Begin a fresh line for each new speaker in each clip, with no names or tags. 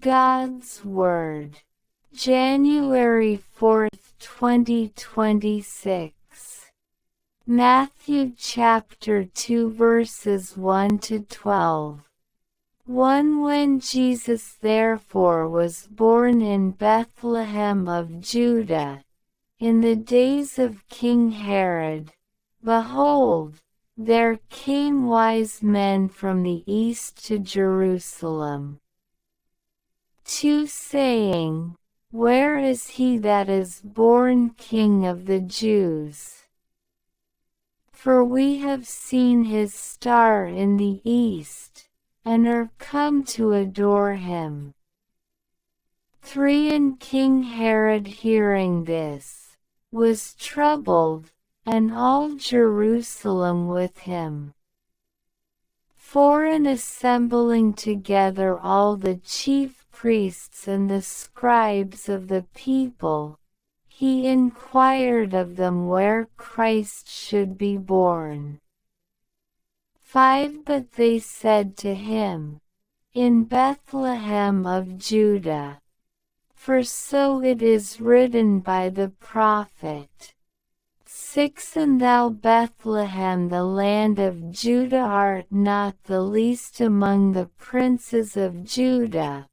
God's Word. January 4, 2026. Matthew chapter 2 verses 1 to 12. 1 When Jesus therefore was born in Bethlehem of Juda, in the days of King Herod, behold, there came wise men from the east to Jerusalem, 2 saying, Where is he that is born King of the Jews? For we have seen his star in the east, and are come to adore him. 3 And King Herod hearing this, was troubled, and all Jerusalem with him. 4 And assembling together all the chief priests and the scribes of the people, he inquired of them where Christ should be born. 5 But they said to him, In Bethlehem of Juda. For so it is written by the prophet. 6 And thou Bethlehem the land of Judah art not the least among the princes of Judah,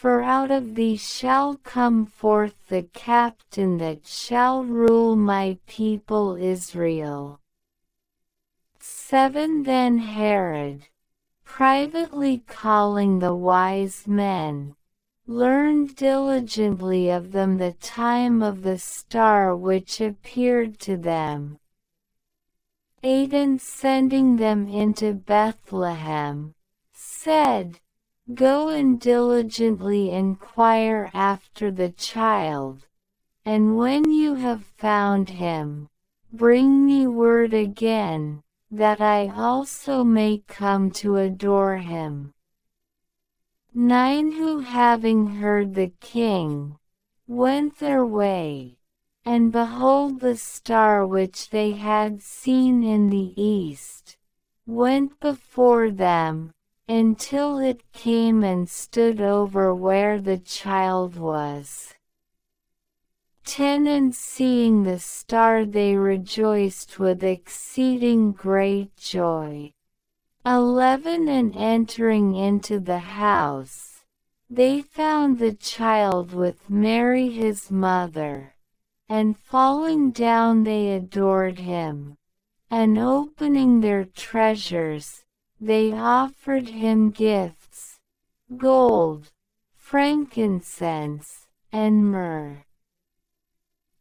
for out of thee shall come forth the captain that shall rule my people Israel. 7 Then Herod, privately calling the wise men, learned diligently of them the time of the star which appeared to them. 8 And sending them into Bethlehem, said, Go and diligently inquire after the child, and when you have found him, bring me word again, that I also may come to adore him. 9 Who having heard the king, went their way, and behold the star which they had seen in the east, went before them, until it came and stood over where the child was. 10 And seeing the star they rejoiced with exceeding great joy. 11 And entering into the house, they found the child with Mary his mother, and falling down they adored him, and opening their treasures, they offered him gifts, gold, frankincense, and myrrh.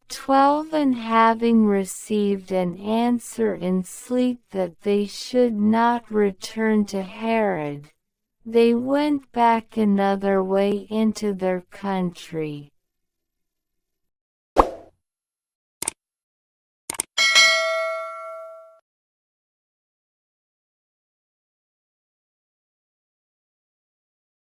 12 And having received an answer in sleep that they should not return to Herod, they went back another way into their country,